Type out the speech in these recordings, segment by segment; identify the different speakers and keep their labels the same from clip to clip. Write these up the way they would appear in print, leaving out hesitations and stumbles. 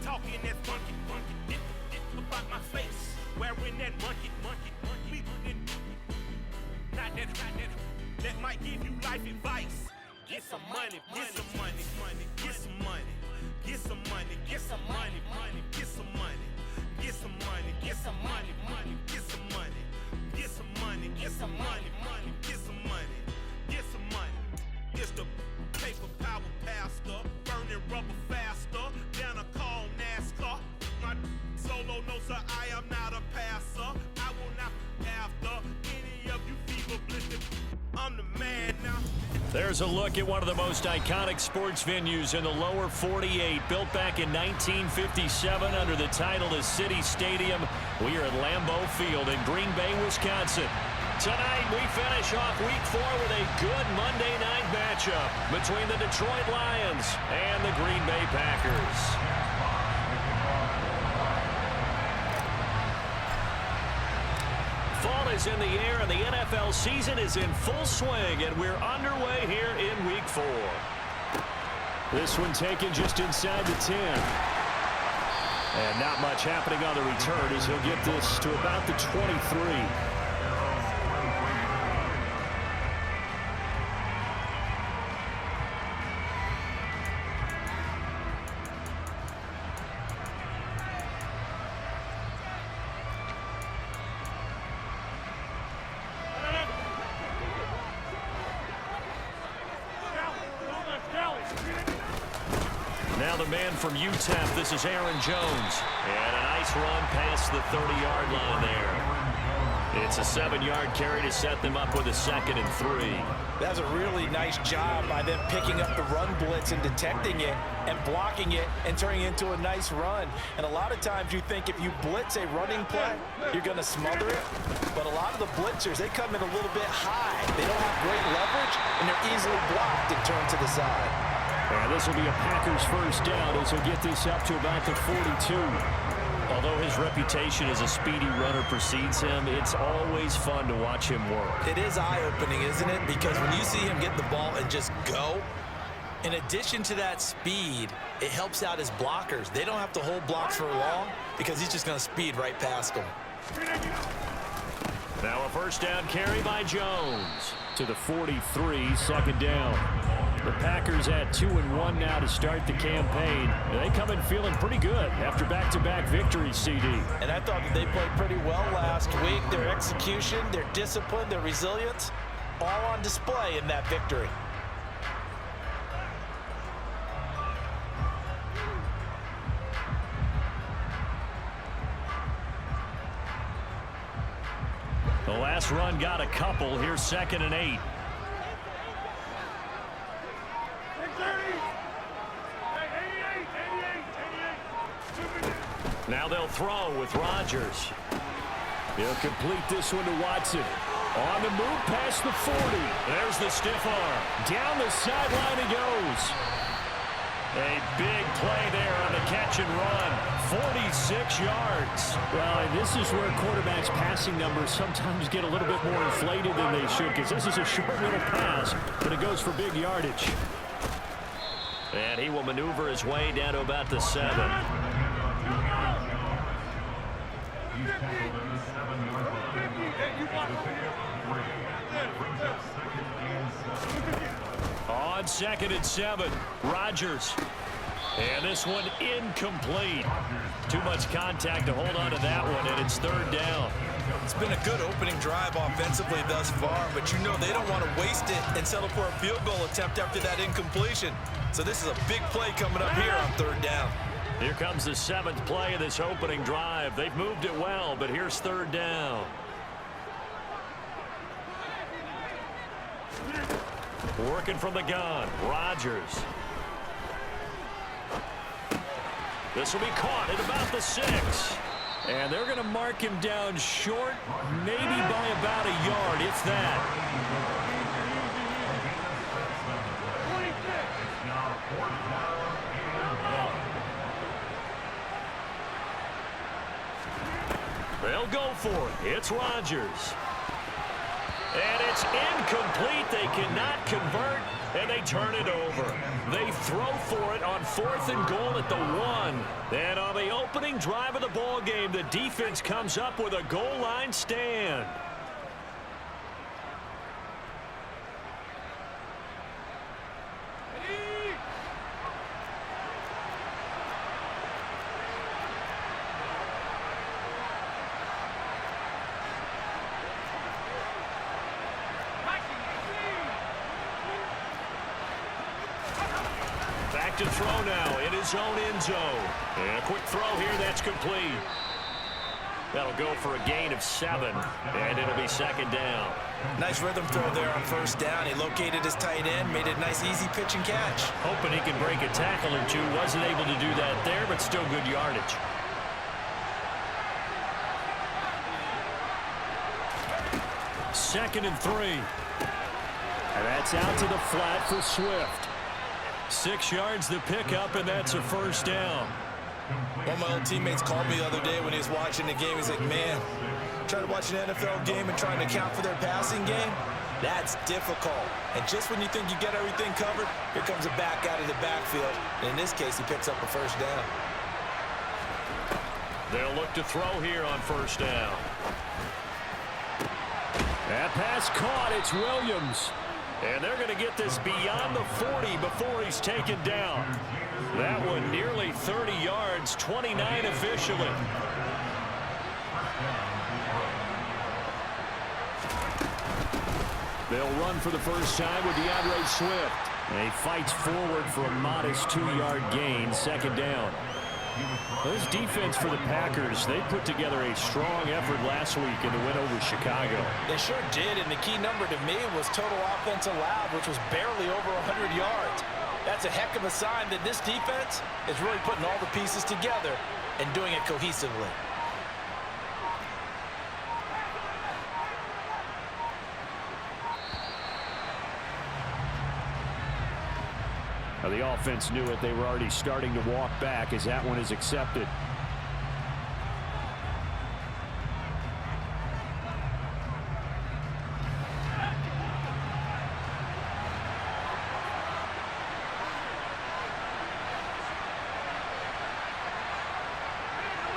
Speaker 1: talking that funky, about my face, wearing that monkey, not that, that might give you life advice. Get some money, get some money, get some money, get some money, get some money, get some money, get some money, get some money, get some money, get some money, get some money, get some money, get some money. It's the paper power pastor, burning rubber faster, down a call NASCAR. My solo no sir, I am not a passer. I will not after any of you fever blistered. I'm the man now.
Speaker 2: There's a look at one of the most iconic sports venues in the lower 48, built back in 1957 under the title of City Stadium. We are at Lambeau Field in Green Bay, Wisconsin. Tonight, we finish off Week 4 with a good Monday night matchup between the Detroit Lions and the Green Bay Packers. Fall is in the air, and the NFL season is in full swing, and we're underway here in Week 4. This one taken just inside the 10. And not much happening on the return as he'll get this to about the 23. Now the man from UTEP, this is Aaron Jones. And a nice run past the 30-yard line there. It's a 7-yard carry to set them up with a 2nd and 3.
Speaker 3: That was a really nice job by them picking up the run blitz and detecting it and blocking it and turning it into a nice run. And a lot of times you think if you blitz a running play, you're going to smother it. But a lot of the blitzers, they come in a little bit high. They don't have great leverage, and they're easily blocked and turned to the side.
Speaker 2: And this will be a Packers first down as he'll get this up to about the 42. Although his reputation as a speedy runner precedes him, it's always fun to watch him work.
Speaker 3: It is eye-opening, isn't it? Because when you see him get the ball and just go, in addition to that speed, it helps out his blockers. They don't have to hold blocks for long because he's just going to speed right past them.
Speaker 2: Now a first down carry by Jones to the 43, 2nd down. The Packers at 2-1 now to start the campaign. They come in feeling pretty good after back-to-back victories, CD.
Speaker 3: And I thought that they played pretty well last week. Their execution, their discipline, their resilience, all on display in that victory.
Speaker 2: The last run got a couple. Here's 2nd and 8. Now they'll throw with Rodgers. He'll complete this one to Watson. On the move past the 40. There's the stiff arm. Down the sideline he goes. A big play there on the catch and run. 46 yards. Well, and this is where quarterbacks' passing numbers sometimes get a little bit more inflated than they should, because this is a short little pass, but it goes for big yardage. And he will maneuver his way down to about the 7. On 2nd and 7, Rodgers. And this one incomplete. Too much contact to hold on to that one, and it's 3rd down.
Speaker 3: It's been a good opening drive offensively thus far, but you know they don't want to waste it and settle for a field goal attempt after that incompletion. So this is a big play coming up here on 3rd down.
Speaker 2: Here comes the 7th play of this opening drive. They've moved it well, but here's 3rd down. Working from the gun, Rodgers. This will be caught at about the 6. And they're going to mark him down short, maybe by about a yard, if that. They'll go for it. It's Rodgers. And it's incomplete. They cannot convert. and they turn it over. They throw for it on 4th and goal at the 1. And on the opening drive of the ball game, the defense comes up with a goal line stand. Back to throw now in his own end zone. And a quick throw here, that's complete. That'll go for a gain of 7, and it'll be 2nd down.
Speaker 3: Nice rhythm throw there on 1st down. He located his tight end, made it a nice, easy pitch and catch.
Speaker 2: Hoping he can break a tackle or two. Wasn't able to do that there, but still good yardage. Second and 3. And that's out to the flat for Swift. 6 yards to pick up, and that's a 1st down.
Speaker 3: One of my old teammates called me the other day when he was watching the game. He's like, man, trying to watch an NFL game and trying to account for their passing game, that's difficult. And just when you think you get everything covered, here comes a back out of the backfield. And in this case, he picks up a 1st down.
Speaker 2: They'll look to throw here on 1st down. That pass caught. It's Williams. And they're going to get this beyond the 40 before he's taken down. That one nearly 30 yards, 29 officially. They'll run for the first time with DeAndre Swift. And he fights forward for a modest 2-yard gain, 2nd down. This defense for the Packers, they put together a strong effort last week in the win over Chicago.
Speaker 3: They sure did, and the key number to me was total offense allowed, which was barely over 100 yards. That's a heck of a sign that this defense is really putting all the pieces together and doing it cohesively.
Speaker 2: Now the offense knew it. They were already starting to walk back as that one is accepted.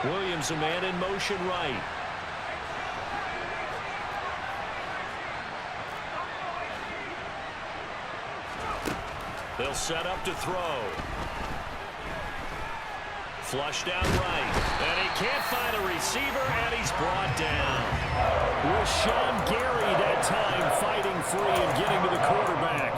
Speaker 2: Williams, a man in motion right. They'll set up to throw. Flush down right. And he can't find a receiver, and he's brought down. With Sean Gary that time fighting free and getting to the quarterback.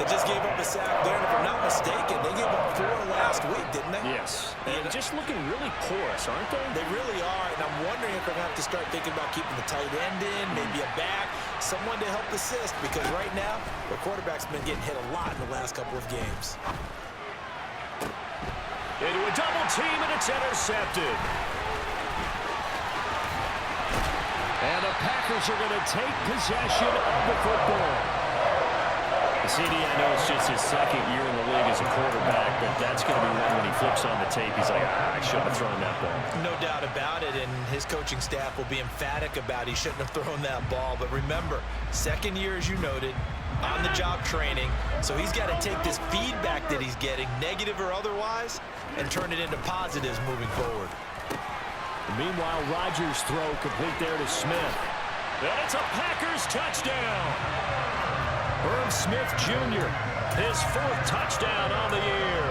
Speaker 3: They just gave up a sack there, and if I'm not mistaken, they gave up 4 last week, didn't they?
Speaker 2: Yes. And just looking really porous, aren't they?
Speaker 3: They really are, and I'm wondering if they're going to have to start thinking about keeping the tight end in, maybe a back, someone to help assist, because right now, the quarterback's been getting hit a lot in the last couple of games.
Speaker 2: Into a double team, and it's intercepted. And the Packers are going to take possession of the football. CD, I know it's just his 2nd year in the league as a quarterback, but that's going to be one when he flips on the tape. He's like, I shouldn't have thrown that ball.
Speaker 3: No doubt about it, and his coaching staff will be emphatic about he shouldn't have thrown that ball. But remember, 2nd year, as you noted, on-the-job training, so he's got to take this feedback that he's getting, negative or otherwise, and turn it into positives moving forward.
Speaker 2: Meanwhile, Rodgers' throw complete there to Smith. And it's a Packers touchdown. Irv Smith Jr., his 4th touchdown on the year.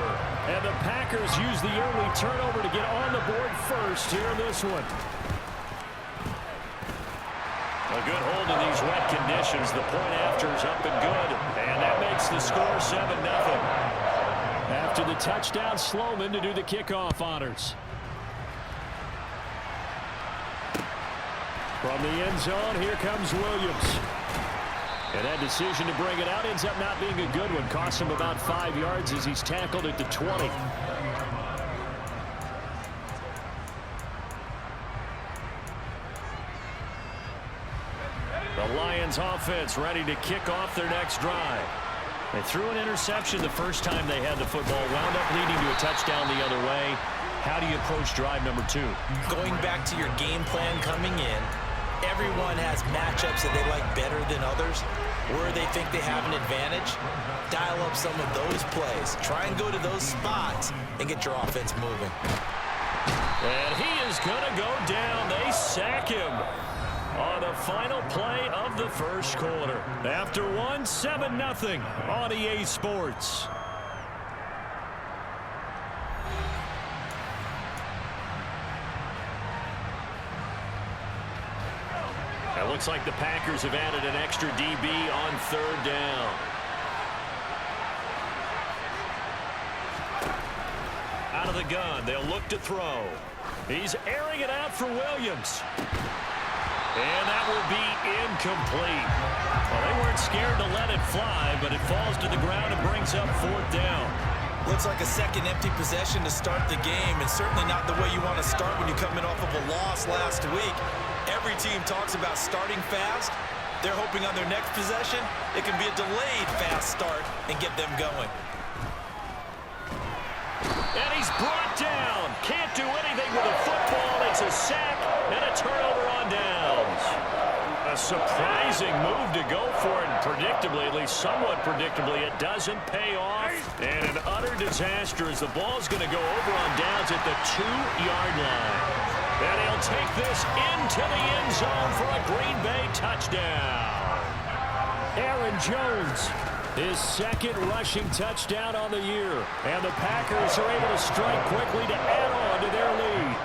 Speaker 2: And the Packers use the early turnover to get on the board first here in this one. A good hold in these wet conditions. The point after is up and good. And that makes the score 7-0. After the touchdown, Sloman to do the kickoff honors. From the end zone, here comes Williams. And that decision to bring it out ends up not being a good one. Costs him about 5 yards as he's tackled at the 20. The Lions offense ready to kick off their next drive. They threw an interception the first time they had the football. Wound up leading to a touchdown the other way. How do you approach drive number 2?
Speaker 3: Going back to your game plan coming in, everyone has matchups that they like better than others. where they think they have an advantage, dial up some of those plays. Try and go to those spots and get your offense moving.
Speaker 2: And he is going to go down. They sack him on the final play of the first quarter. After one, 7-0 on EA Sports. It looks like the Packers have added an extra DB on third down. Out of the gun, they'll look to throw. He's airing it out for Williams. And that will be incomplete. Well, they weren't scared to let it fly, but it falls to the ground and brings up fourth down.
Speaker 3: Looks like a second empty possession to start the game, and certainly not the way you want to start when you're coming off of a loss last week. Every team talks about starting fast. They're hoping on their next possession, it can be a delayed fast start and get them going.
Speaker 2: And he's brought down. Can't do anything with a football. It's a sack and a turnover on downs. A surprising move to go for it, and predictably, at least somewhat predictably, it doesn't pay off. And an utter disaster as the ball's going to go over on downs at the 2-yard line. And he'll take this into the end zone for a Green Bay touchdown. Aaron Jones, his second rushing touchdown on the year. And the Packers are able to strike quickly to add on to their lead.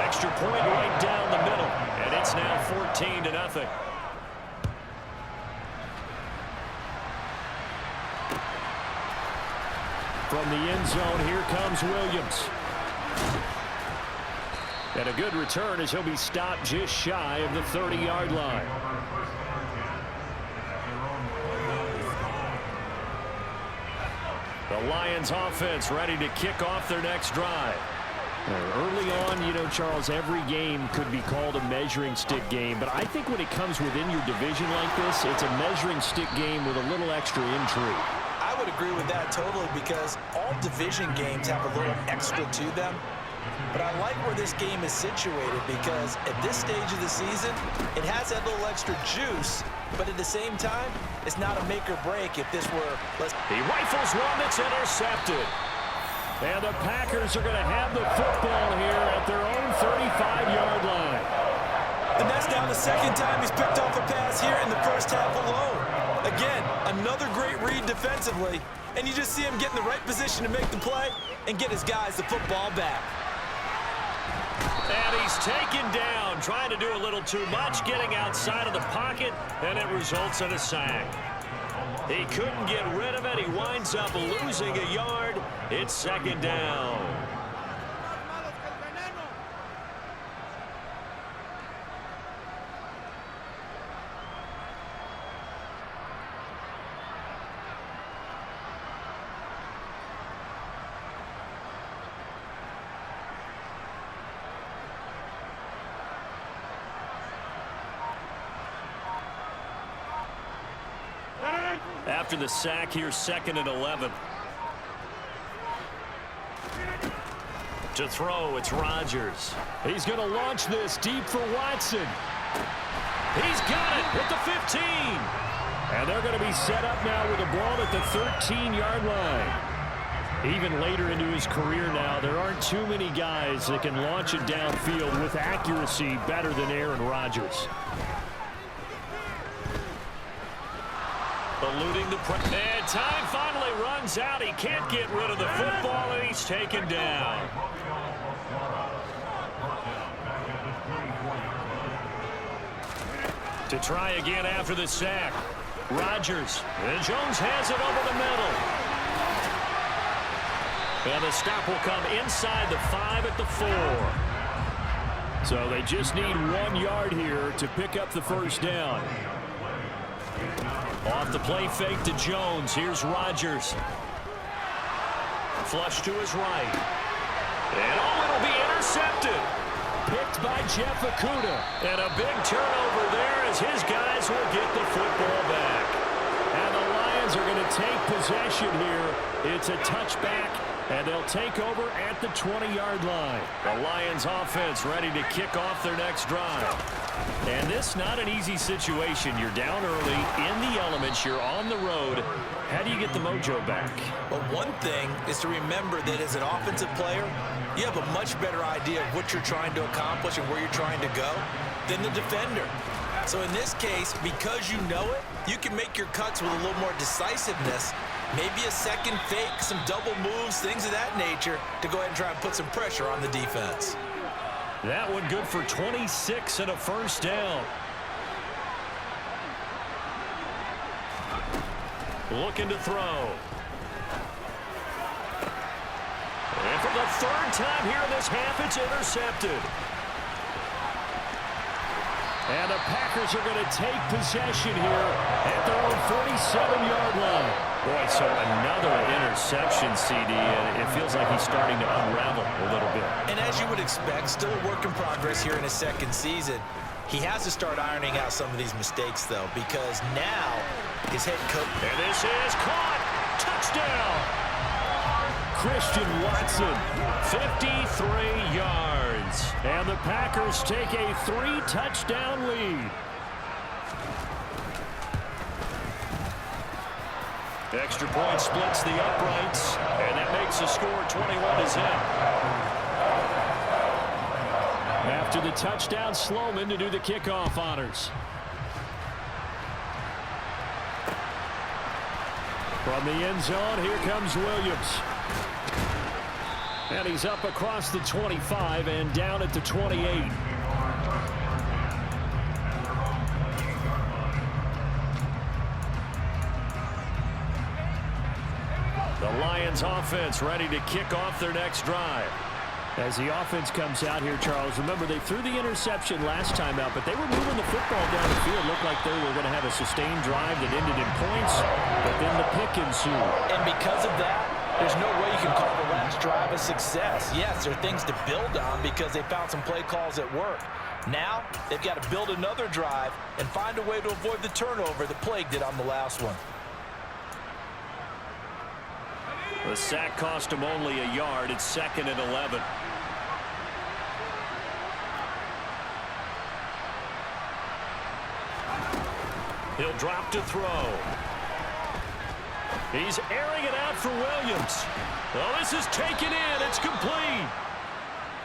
Speaker 2: Extra point right down the middle. And it's now 14-0. From the end zone, here comes Williams. And a good return as he'll be stopped just shy of the 30-yard line. The Lions offense ready to kick off their next drive. Early on, you know, Charles, every game could be called a measuring stick game, but I think when it comes within your division like this, it's a measuring stick game with a little extra intrigue.
Speaker 3: I would agree with that totally, because all division games have a little extra to them. But I like where this game is situated, because at this stage of the season, it has that little extra juice, but at the same time, it's not a make or break if this were...
Speaker 2: He rifles one that's intercepted. And the Packers are going to have the football here at their own 35-yard line.
Speaker 3: And that's now the second time he's picked off a pass here in the first half alone. Again, another great read defensively, and you just see him get in the right position to make the play and get his guys the football back.
Speaker 2: And he's taken down, trying to do a little too much, getting outside of the pocket, and it results in a sack. He couldn't get rid of it. He winds up losing a yard. It's second down. After the sack here, 2nd and 11. To throw, it's Rodgers. He's going to launch this deep for Watson. He's got it at the 15. And they're going to be set up now with a ball at the 13-yard line. Even later into his career now, there aren't too many guys that can launch it downfield with accuracy better than Aaron Rodgers. Eluding the pressure. And time finally runs out. He can't get rid of the football, and he's taken down. To try again after the sack. Rodgers. And Jones has it over the middle. And the stop will come inside the 5 at the 4. So they just need 1 yard here to pick up the first down. Off the play fake to Jones. Here's Rodgers. Flush to his right. And it'll be intercepted. Picked by Jeff Okudah. And a big turnover there as his guys will get the football back. And the Lions are going to take possession here. It's a touchback And they'll take over at the 20-yard line. The Lions offense ready to kick off their next drive. And this not an easy situation. You're down early, in the elements, you're on the road. How do you get the mojo back?
Speaker 3: Well, one thing is to remember that as an offensive player, you have a much better idea of what you're trying to accomplish and where you're trying to go than the defender. So in this case, because you know it, you can make your cuts with a little more decisiveness, maybe a second fake, some double moves, things of that nature, to go ahead and try and put some pressure on the defense.
Speaker 2: That one good for 26 and a first down. Looking to throw. And for the third time here in this half, it's intercepted. And the Packers are going to take possession here at their own 47-yard line. Boy, so another interception, CD, and it feels like he's starting to unravel a little bit.
Speaker 3: And as you would expect, still a work in progress here in his second season. He has to start ironing out some of these mistakes, though, because now his head coach...
Speaker 2: And this is caught. Touchdown. Christian Watson, 53 yards. And the Packers take a 3-touchdown lead. Extra point splits the uprights, and that makes the score 21-10. After the touchdown, Sloman to do the kickoff honors. From the end zone, here comes Williams. And he's up across the 25 and down at the 28. The Lions offense ready to kick off their next drive. As the offense comes out here, Charles, remember they threw the interception last time out, but they were moving the football down the field. Looked like they were going to have a sustained drive that ended in points, but then the pick ensued.
Speaker 3: And because of that, there's no way you can call the last drive a success. Yes, there are things to build on because they found some play calls at work. Now, they've got to build another drive and find a way to avoid the turnover that plagued it on the last one.
Speaker 2: The sack cost him only a yard. It's 2nd and 11. He'll drop to throw. He's airing it out for Williams. Well, this is taken in. It's complete.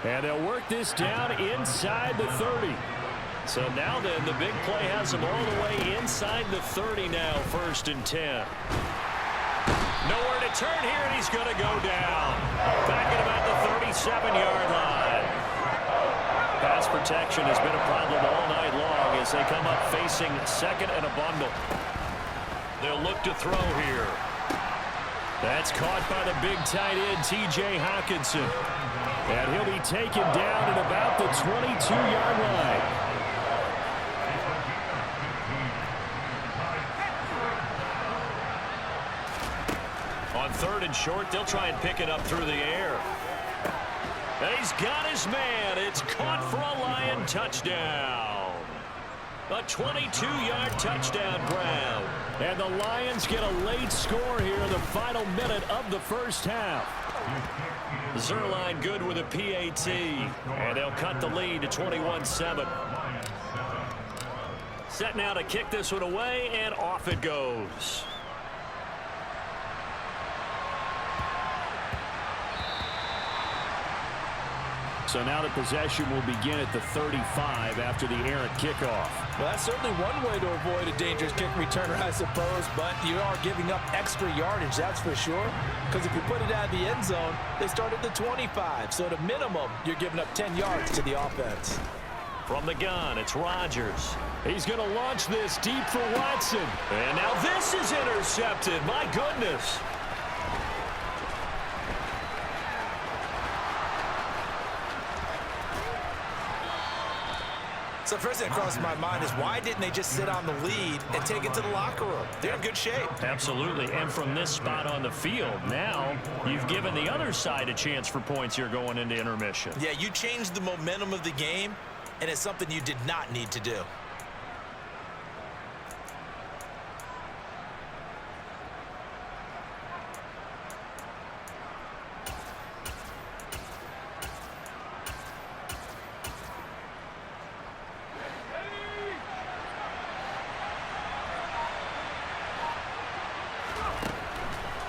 Speaker 2: And they'll work this down inside the 30. So now then, the big play has him all the way inside the 30 now, 1st and 10. Nowhere to turn here, and he's going to go down. Back at about the 37-yard line. Pass protection has been a problem all night long as they come up facing 2nd and a bundle. They'll look to throw here. That's caught by the big tight end, T.J. Hawkinson. And he'll be taken down at about the 22-yard line. On 3rd and short, they'll try and pick it up through the air. And he's got his man. It's caught for a Lion touchdown. A 22-yard touchdown, Brown. And the Lions get a late score here in the final minute of the first half. Zerline good with a PAT. And they'll cut the lead to 21-7. Set now to kick this one away, and off it goes. So now the possession will begin at the 35 after the errant kickoff.
Speaker 3: Well, that's certainly one way to avoid a dangerous kick returner, I suppose, but you are giving up extra yardage, that's for sure. Because if you put it out of the end zone, they start at the 25. So at a minimum, you're giving up 10 yards to the offense.
Speaker 2: From the gun, it's Rodgers. He's going to launch this deep for Watson. And now this is intercepted. My goodness.
Speaker 3: So the first thing that crossed my mind is why didn't they just sit on the lead and take it to the locker room? They're in good shape.
Speaker 2: Absolutely. And from this spot on the field, now you've given the other side a chance for points here going into intermission.
Speaker 3: Yeah, you changed the momentum of the game, and it's something you did not need to do.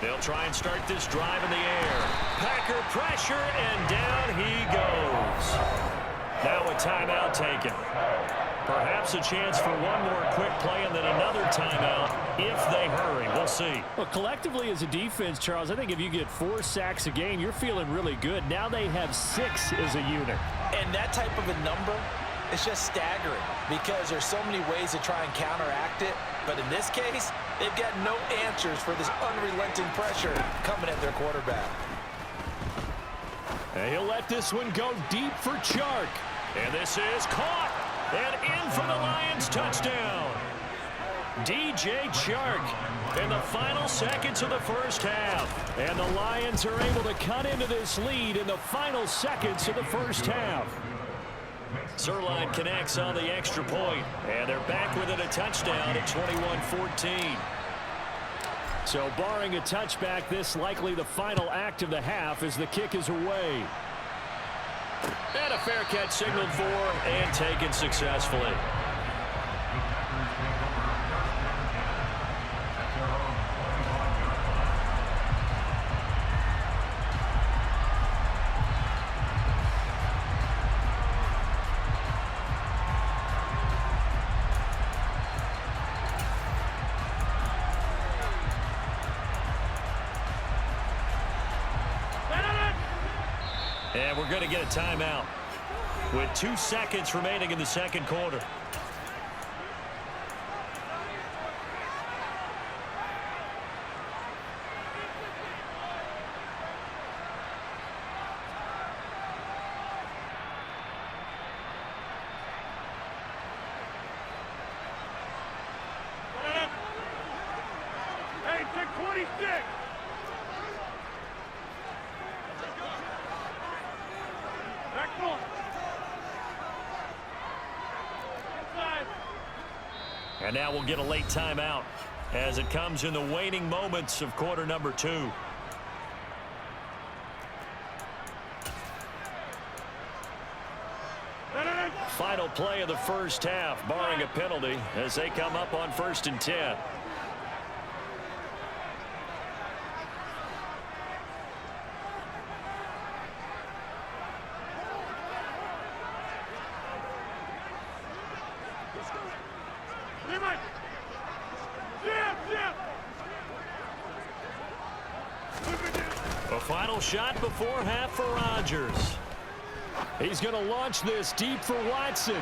Speaker 2: They'll try and start this drive in the air. Packer pressure, and down he goes. Now a timeout taken. Perhaps a chance for one more quick play and then another timeout if they hurry. We'll see.
Speaker 4: Well, collectively as a defense, Charles, I think if you get 4 sacks a game, you're feeling really good. Now they have 6 as a unit.
Speaker 3: And that type of a number is just staggering because there's so many ways to try and counteract it. But in this case, they've got no answers for this unrelenting pressure coming at their quarterback.
Speaker 2: And he'll let this one go deep for Chark. And this is caught. And in for the Lions touchdown. DJ Chark in the final seconds of the first half. And the Lions are able to cut into this lead in the final seconds of the first half. Zerline connects on the extra point, and they're back within a touchdown at 21-14. So barring a touchback, this likely the final act of the half as the kick is away. And a fair catch signaled for and taken successfully. And we're going to get a timeout with 2 seconds remaining in the second quarter.
Speaker 1: Hey, take 26.
Speaker 2: And now we'll get a late timeout as it comes in the waning moments of quarter number 2. Final play of the first half, barring a penalty, as they come up on 1st and 10. A final shot before half for Rodgers. He's going to launch this deep for Watson.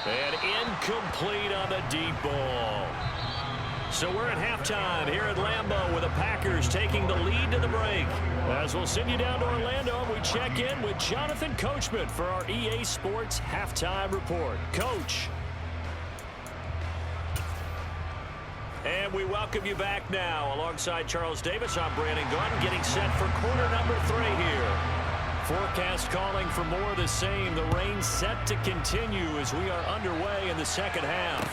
Speaker 2: And incomplete on the deep ball. So we're at halftime here at Lambeau with the Packers taking the lead to the break. As we'll send you down to Orlando, we check in with Jonathan Coachman for our EA Sports Halftime Report. Coach. And we welcome you back now. Alongside Charles Davis, I'm Brandon Gordon, getting set for quarter number 3 here. Forecast calling for more of the same. The rain set to continue as we are underway in the second half.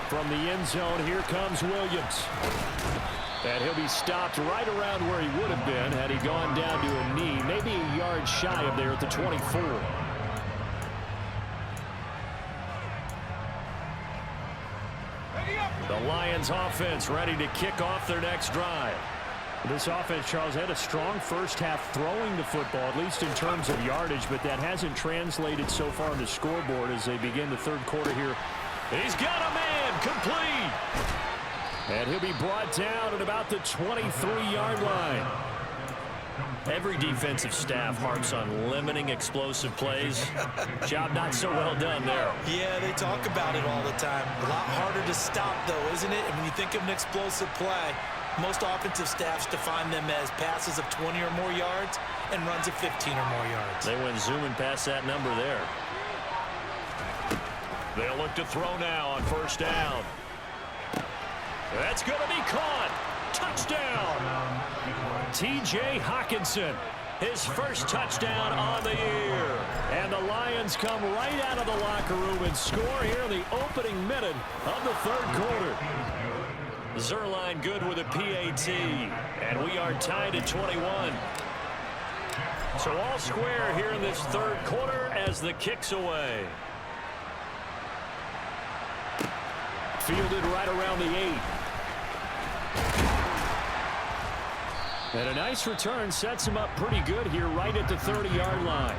Speaker 2: From the end zone, here comes Williams. And he'll be stopped right around where he would have been had he gone down to a knee, maybe a yard shy of there at the 24. The Lions offense ready to kick off their next drive.
Speaker 4: This offense, Charles, had a strong first half throwing the football, at least in terms of yardage, but that hasn't translated so far on the scoreboard as they begin the third quarter here.
Speaker 2: He's got a man complete.
Speaker 4: And he'll be brought down at about the 23-yard line.
Speaker 2: Every defensive staff harps on limiting explosive plays. Job not so well done there.
Speaker 3: Yeah, they talk about it all the time. A lot harder to stop, though, isn't it? And when you think of an explosive play, most offensive staffs define them as passes of 20 or more yards and runs of 15 or more yards.
Speaker 2: They went zooming past that number there. They'll look to throw now on first down. That's going to be caught. Touchdown. T.J. Hockenson, his first touchdown on the year. And the Lions come right out of the locker room and score here in the opening minute of the third quarter. Zerline good with a PAT, and we are tied at 21. So all square here in this third quarter as the kick's away. Fielded right around the 8.
Speaker 4: And a nice return sets him up pretty good here right at the 30-yard line.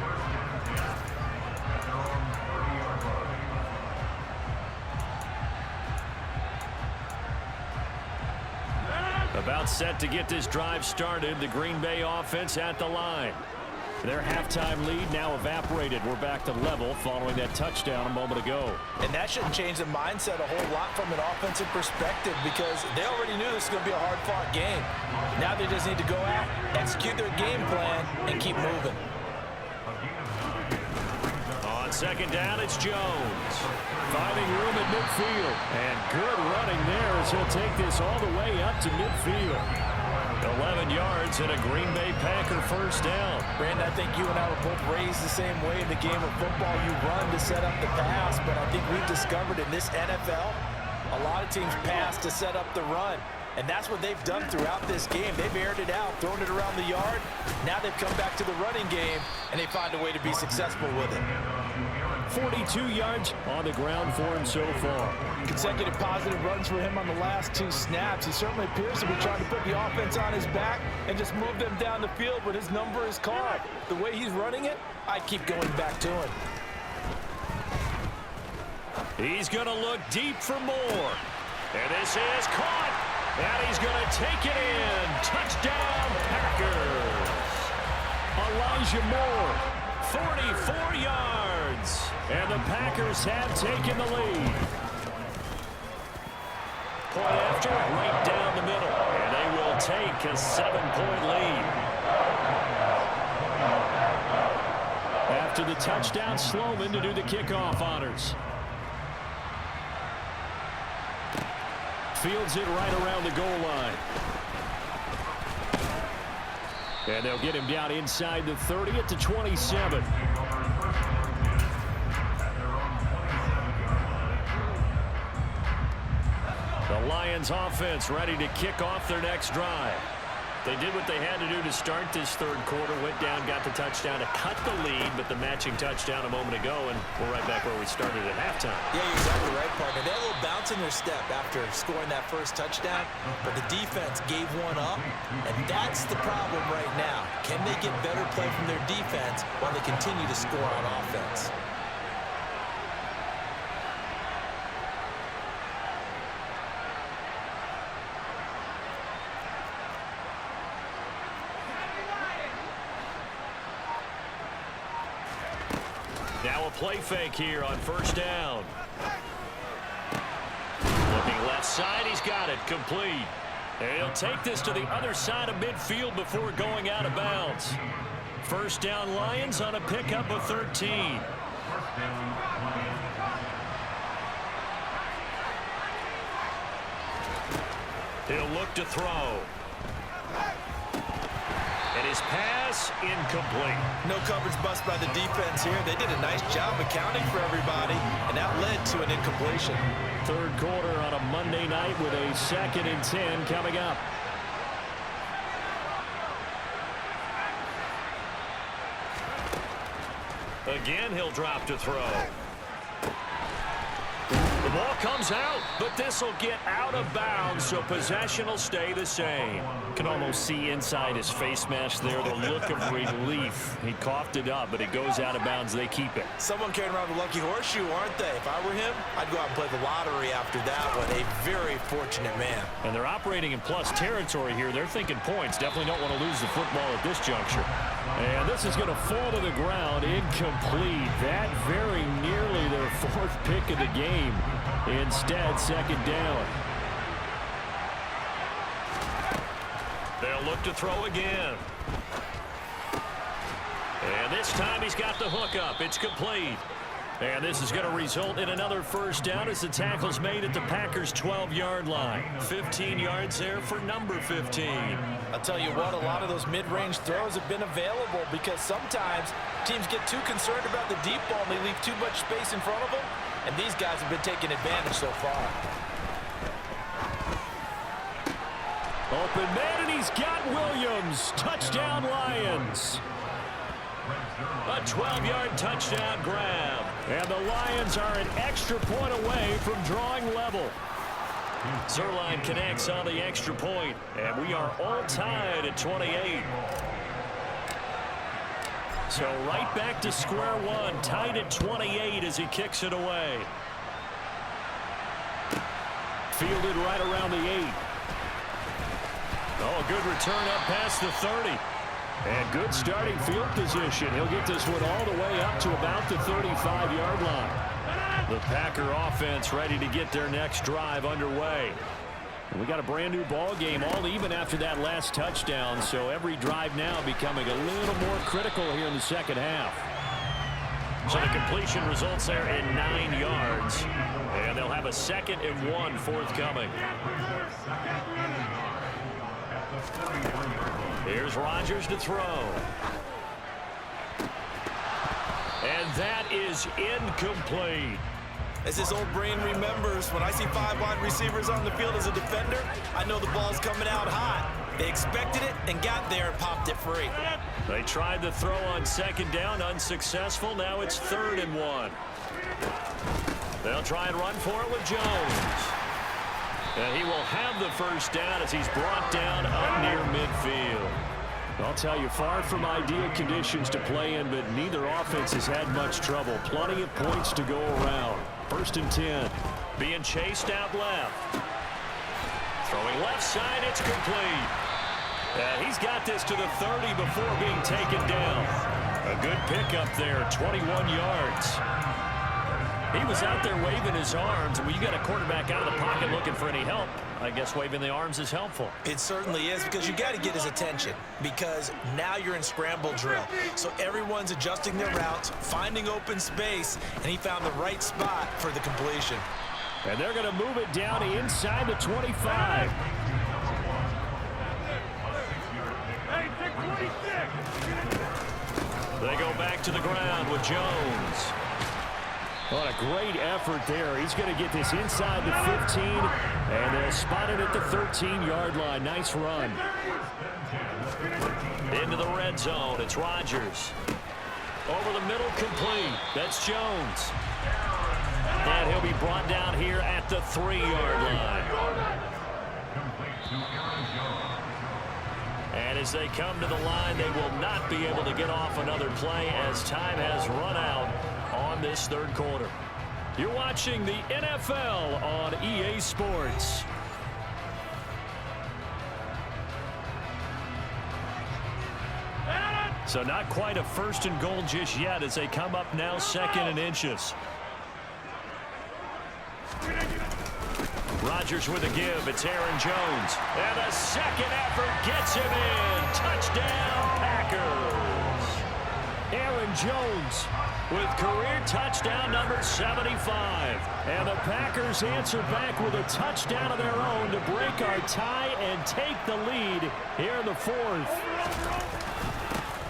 Speaker 4: About set to get this drive started. The Green Bay offense at the line. Their halftime lead now evaporated. We're back to level following that touchdown a moment ago.
Speaker 3: And that shouldn't change the mindset a whole lot from an offensive perspective because they already knew this was going to be a hard-fought game. Now they just need to go out, execute their game plan, and keep moving.
Speaker 2: On second down, it's Jones. Finding room at midfield. And good running there as he'll take this all the way up to midfield. 11 yards and a Green Bay Packer first down.
Speaker 3: Brandon, I think you and I were both raised the same way in the game of football. You run to set up the pass, but I think we've discovered in this NFL, a lot of teams pass to set up the run. And that's what they've done throughout this game. They've aired it out, thrown it around the yard. Now they've come back to the running game, and they find a way to be successful with it.
Speaker 4: 42 yards on the ground for him so far.
Speaker 3: Consecutive positive runs for him on the last 2 snaps. He certainly appears to be trying to put the offense on his back and just move them down the field, but his number is called. The way he's running it, I keep going back to him.
Speaker 2: He's going to look deep for more. And this is caught. And he's going to take it in. Touchdown, Packers. Elijah Moore, 44 yards. And the Packers have taken the lead. Point after, right down the middle. And they will take a 7-point lead. After the touchdown, Sloman to do the kickoff honors. Fields it right around the goal line. And they'll get him down inside the 30 at the 27. The Lions offense ready to kick off their next drive. They did what they had to do to start this third quarter. Went down, got the touchdown to cut the lead, but the matching touchdown a moment ago, and we're right back where we started at halftime.
Speaker 3: Yeah, you're exactly right, partner. They had a little bounce in their step after scoring that first touchdown, but the defense gave one up, and that's the problem right now. Can they get better play from their defense while they continue to score on offense?
Speaker 2: Now a play fake here on first down. Looking left side, he's got it, complete. And he'll take this to the other side of midfield before going out of bounds. First down Lions on a pickup of 13. He'll look to throw. And his pass incomplete.
Speaker 3: No coverage bust by the defense here. They did a nice job accounting for everybody, and that led to an incompletion.
Speaker 4: Third quarter on a Monday night with a 2nd and 10 coming up.
Speaker 2: Again, he'll drop to throw. The ball comes out, but this will get out of bounds, so possession will stay the same.
Speaker 4: Can almost see inside his face mask there the look of relief. He coughed it up, but it goes out of bounds. They keep it.
Speaker 3: Someone carrying around the lucky horseshoe, aren't they? If I were him, I'd go out and play the lottery after that one. A very fortunate man.
Speaker 4: And they're operating in plus territory here. They're thinking points. Definitely don't want to lose the football at this juncture. And this is going to fall to the ground. Incomplete. That very nearly their 4th pick of the game. Instead, 2nd down.
Speaker 2: They'll look to throw again. And this time he's got the hook up. It's complete. And this is going to result in another first down as the tackle's made at the Packers' 12-yard line. 15 yards there for number 15.
Speaker 3: I'll tell you what, a lot of those mid-range throws have been available because sometimes teams get too concerned about the deep ball and they leave too much space in front of them. And these guys have been taking advantage so far.
Speaker 4: Open man, and he's got Williams. Touchdown, Lions.
Speaker 2: A 12-yard touchdown grab.
Speaker 4: And the Lions are an extra point away from drawing level. Zerline connects on the extra point, and we are all tied at 28. So right back to square one, tied at 28 as he kicks it away. Fielded right around the 8. Oh, a good return up past the 30. And good starting field position. He'll get this one all the way up to about the 35-yard line. The Packer offense ready to get their next drive underway. And we got a brand new ball game, all even after that last touchdown. So every drive now becoming a little more critical here in the second half. So the completion results there in 9 yards. And they'll have a 2nd and 1 forthcoming. Here's Rodgers to throw. And that is incomplete.
Speaker 3: As his old brain remembers, when I see 5 wide receivers on the field as a defender, I know the ball's coming out hot. They expected it and got there and popped it free.
Speaker 4: They tried the throw on 2nd down, unsuccessful. Now it's 3rd and 1. They'll try and run for it with Jones. And he will have the first down as he's brought down up near midfield. I'll tell you, far from ideal conditions to play in, but neither offense has had much trouble. Plenty of points to go around. 1st and 10. Being chased out left. Throwing left side, it's complete. And he's got this to the 30 before being taken down. A good pickup there, 21 yards. He was out there waving his arms, and when you got a quarterback out of the pocket looking for any help, I guess waving the arms is helpful.
Speaker 3: It certainly is, because you got to get his attention, because now you're in scramble drill. So everyone's adjusting their routes, finding open space, and he found the right spot for the completion.
Speaker 4: And they're going to move it down inside the 25. They go back to the ground with Jones. What a great effort there. He's going to get this inside the 15, and they'll spot it at the 13-yard line. Nice run. Into the red zone. It's Rodgers. Over the middle, complete. That's Jones. And he'll be brought down here at the 3-yard line. And as they come to the line, they will not be able to get off another play as time has run out on this 3rd quarter. You're watching the NFL on EA Sports. So not quite a 1st and goal just yet as they come up now 2nd and inches. Rodgers with a give. It's Aaron Jones. And a 2nd effort gets him in. Touchdown, Packers. Aaron Jones with career touchdown number 75. And the Packers answer back with a touchdown of their own to break our tie and take the lead here in the 4th.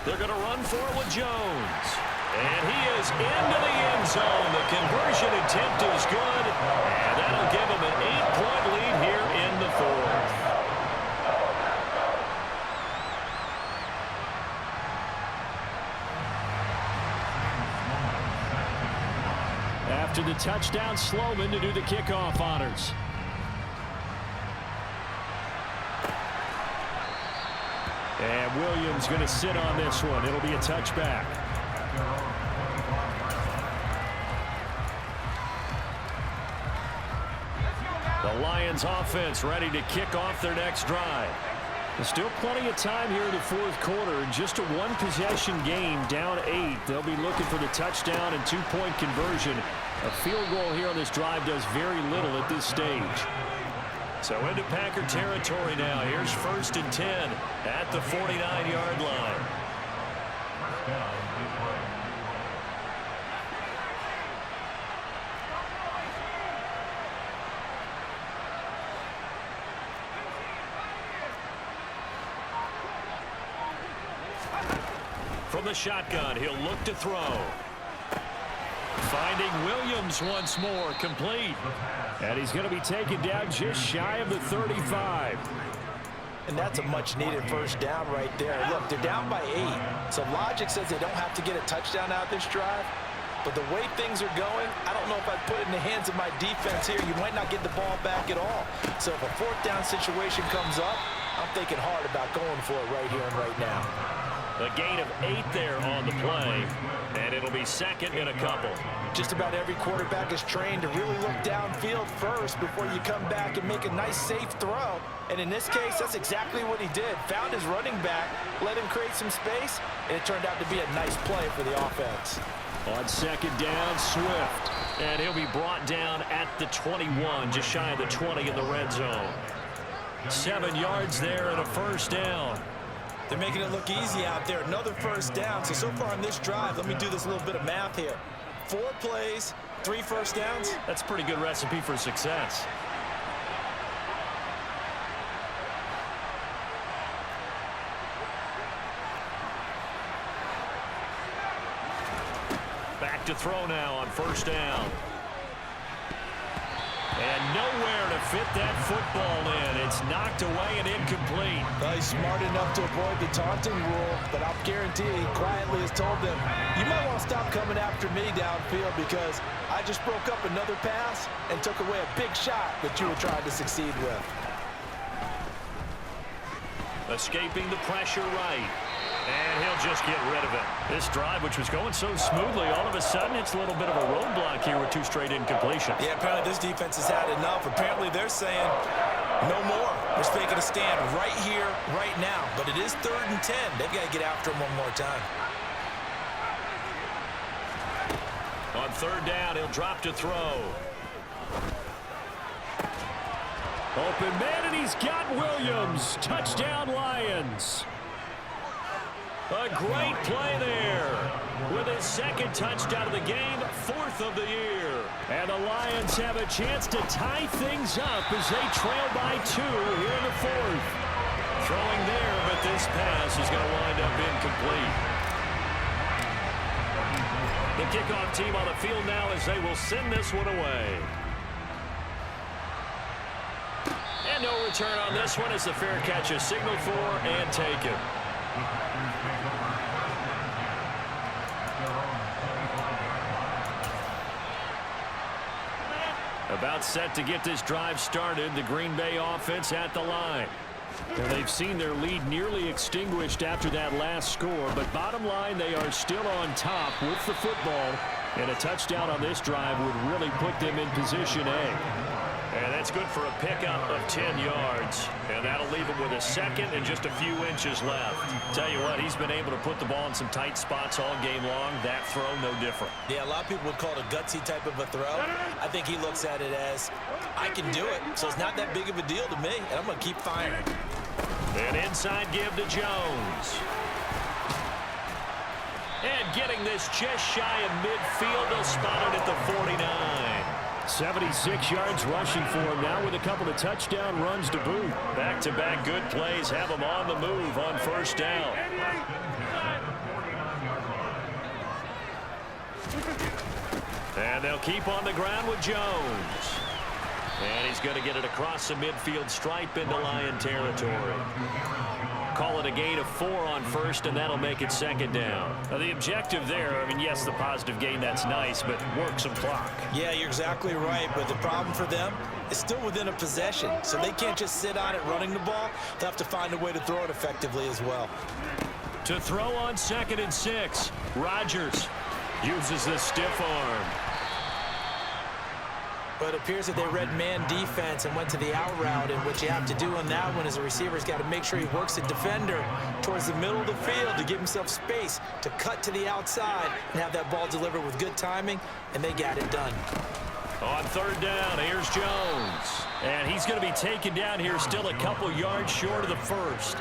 Speaker 4: They're going to run for it with Jones. And he is into the end zone. The conversion attempt is good. And that'll give him an 8-point lead here in the 4th. After the touchdown, Sloman to do the kickoff honors. And Williams going to sit on this one. It'll be a touchback. The Lions offense ready to kick off their next drive. There's still plenty of time here in the 4th quarter. Just a 1-possession game, down 8. They'll be looking for the touchdown and 2-point conversion. A field goal here on this drive does very little at this stage. So into Packer territory now. Here's 1st and 10 at the 49-yard line. From the shotgun, he'll look to throw. Finding Williams once more, complete. And he's going to be taken down just shy of the 35.
Speaker 3: And that's a much-needed first down right there. Look, they're down by 8. So logic says they don't have to get a touchdown out this drive. But the way things are going, I don't know if I'd put it in the hands of my defense here. You might not get the ball back at all. So if a fourth down situation comes up, I'm thinking hard about going for it right here and right now.
Speaker 4: A gain of 8 there on the play, and it'll be second and a couple.
Speaker 3: Just about every quarterback is trained to really look downfield first before you come back and make a nice, safe throw. And in this case, that's exactly what he did. Found his running back, let him create some space, and it turned out to be a nice play for the offense.
Speaker 2: On second down, Swift.
Speaker 4: And he'll be brought down at the 21, just shy of the 20 in the red zone. 7 yards there and a first down.
Speaker 3: They're making it look easy out there. Another first down. So far on this drive, let me do this little bit of math here. 4 plays, 3 first downs.
Speaker 4: That's a pretty good recipe for success. Back to throw now on first down. And nowhere to fit that football in. It's knocked away and incomplete.
Speaker 3: Well, he's smart enough to avoid the taunting rule, but I'll guarantee he quietly has told them, you might want to stop coming after me downfield because I just broke up another pass and took away a big shot that you were trying to succeed with.
Speaker 4: Escaping the pressure right. And he'll just get rid of it. This drive, which was going so smoothly, all of a sudden it's a little bit of a roadblock here with 2 straight incompletions.
Speaker 3: Yeah, apparently this defense has had enough. Apparently they're saying no more. We're just making a stand right here, right now. But it is 3rd and 10. They've got to get after him one more time.
Speaker 4: On 3rd down, he'll drop to throw.
Speaker 2: Open man, and he's got Williams. Touchdown, Lions.
Speaker 4: A great play there with his 2nd touchdown of the game, 4th of the year.
Speaker 2: And the Lions have a chance to tie things up as they trail by 2 here in the 4th.
Speaker 4: Throwing there, but this pass is going to wind up incomplete. The kickoff team on the field now as they will send this one away. And no return on this one as the fair catch is signaled for and taken. About set to get this drive started, the Green Bay offense at the line.
Speaker 2: And they've seen their lead nearly extinguished after that last score, but bottom line, they are still on top with the football, and a touchdown on this drive would really put them in position A.
Speaker 4: And that's good for a pickup of 10 yards. And that'll leave him with a 2nd and just a few inches left. Tell you what, he's been able to put the ball in some tight spots all game long. That throw, no different.
Speaker 3: Yeah, a lot of people would call it a gutsy type of a throw. I think he looks at it as, I can do it, so it's not that big of a deal to me, and I'm going to keep firing.
Speaker 4: An inside give to Jones. And getting this just shy of midfield, they'll spot it at the 49.
Speaker 2: 76 yards rushing for him now with a couple of touchdown runs to boot.
Speaker 4: Back-to-back good plays have him on the move on first down. And they'll keep on the ground with Jones. And he's going to get it across the midfield stripe into Lion territory. Call it a gain of 4 on first, and that'll make it 2nd down. Now, the objective there, I mean, yes, the positive gain, that's nice, but work some clock.
Speaker 3: Yeah, you're exactly right, but the problem for them is still within a possession, so they can't just sit on it running the ball. They'll have to find a way to throw it effectively as well.
Speaker 4: To throw on 2nd and 6, Rodgers uses the stiff arm.
Speaker 3: But it appears that they read man defense and went to the out route, and what you have to do on that one is a receiver's got to make sure he works the defender towards the middle of the field to give himself space to cut to the outside and have that ball delivered with good timing, and they got it done.
Speaker 4: On 3rd down, here's Jones. And he's going to be taken down here still a couple yards short of the 1st.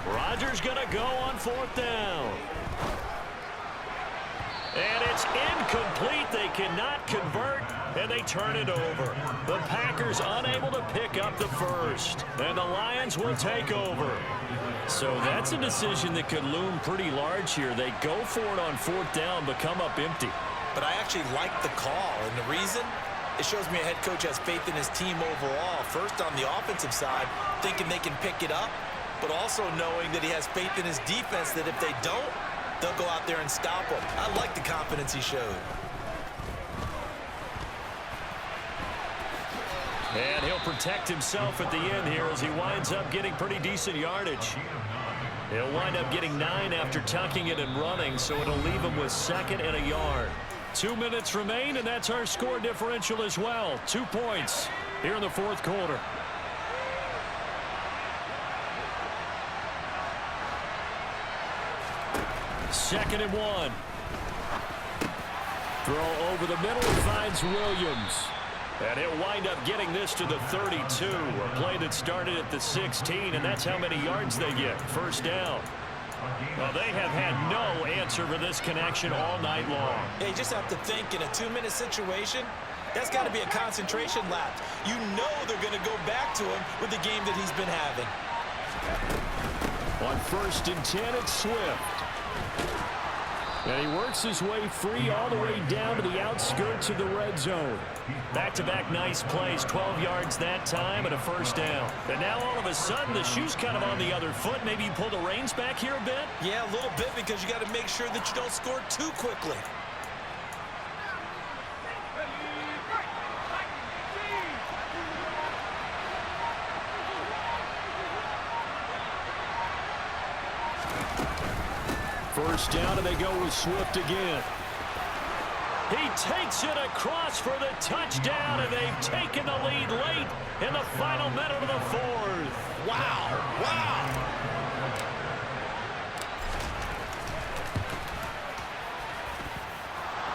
Speaker 4: Rodgers going to go on 4th down. And it's incomplete. They cannot convert, and they turn it over. The Packers unable to pick up the 1st, and the Lions will take over. So that's a decision that could loom pretty large here. They go for it on 4th down, but come up empty.
Speaker 3: But I actually like the call, and the reason, It shows me a head coach has faith in his team overall. First on the offensive side, thinking they can pick it up, but also knowing that he has faith in his defense that if they don't, they'll go out there and stop them. I like the confidence he showed.
Speaker 2: And he'll protect himself at the end here as he winds up getting pretty decent yardage. He'll wind up getting 9 after tucking it and running, so it'll leave him with 2nd and a yard. 2 minutes remain, and that's our score differential as well. 2 points here in the 4th quarter. Second and 1. Throw over the middle and finds Williams. And he'll wind up getting this to the 32. A play that started at the 16, and that's how many yards they get. First down. Well, they have had no answer for this connection all night long.
Speaker 3: Yeah, you just have to think in a 2-minute situation, that's got to be a concentration lapse. You know they're going to go back to him with the game that he's been having.
Speaker 2: On 1st and 10, it's Swift. And he works his way free all the way down to the outskirts of the red zone. Back-to-back nice plays, 12 yards that time and a first down. And now all of a sudden the shoe's kind of on the other foot. Maybe you pull the reins back here a bit?
Speaker 3: Yeah, a little bit because you got to make sure that you don't score too quickly.
Speaker 2: First down, and they go with Swift again. He takes it across for the touchdown, and they've taken the lead late in the final minute of the 4th.
Speaker 3: Wow, wow.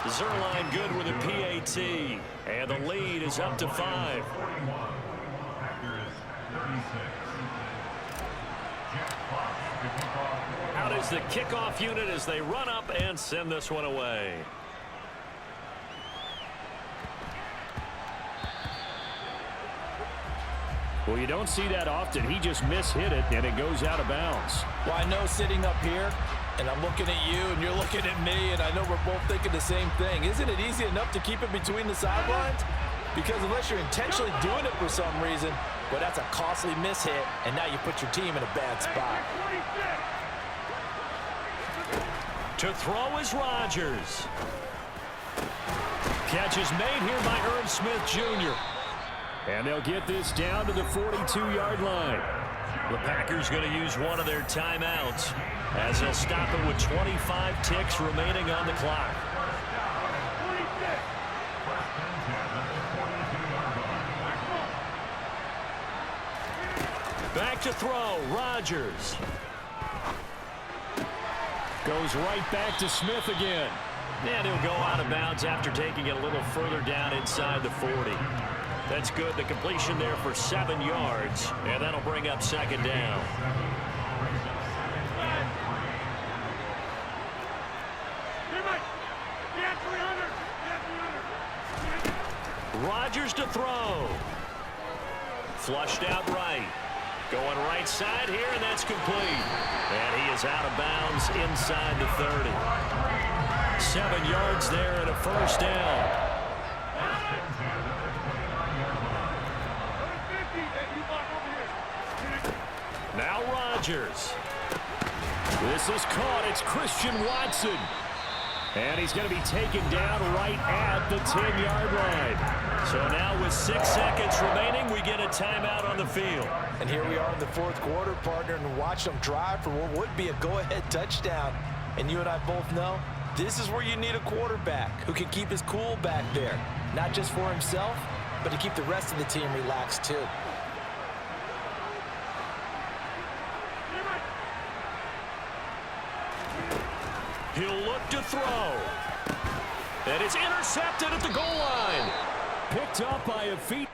Speaker 2: Zerline good with a PAT, and the lead is up to 5. Out is the kickoff unit as they run up and send this one away. Well, you don't see that often. He just mishit it, and it goes out of bounds.
Speaker 3: Well, I know sitting up here, and I'm looking at you, and you're looking at me, and I know we're both thinking the same thing. Isn't it easy enough to keep it between the sidelines? Because unless you're intentionally doing it for some reason, well, that's a costly mishit, and now you put your team in a bad spot.
Speaker 2: To throw is Rodgers. Catch is made here by Irv Smith Jr. And they'll get this down to the 42-yard line. The Packers going to use one of their timeouts as they'll stop it with 25 ticks remaining on the clock. Back to throw, Rodgers. Goes right back to Smith again. And he'll go out of bounds after taking it a little further down inside the 40. That's good. The completion there for 7 yards. And that'll bring up second down. Rodgers to throw. Flushed out right. Going right side here, and that's complete. And he is out of bounds inside the 30. 7 yards there and a first down. Now Rodgers. This is caught. It's Christian Watson. And he's going to be taken down right at the 10-yard line. So now with 6 seconds remaining, we get a timeout on the field.
Speaker 3: And here we are in the 4th quarter, partner, and watch them drive for what would be a go-ahead touchdown. And you and I both know this is where you need a quarterback who can keep his cool back there. Not just for himself, but to keep the rest of the team relaxed too.
Speaker 2: He'll look to throw. And it's intercepted at the goal line. Picked up by a feet.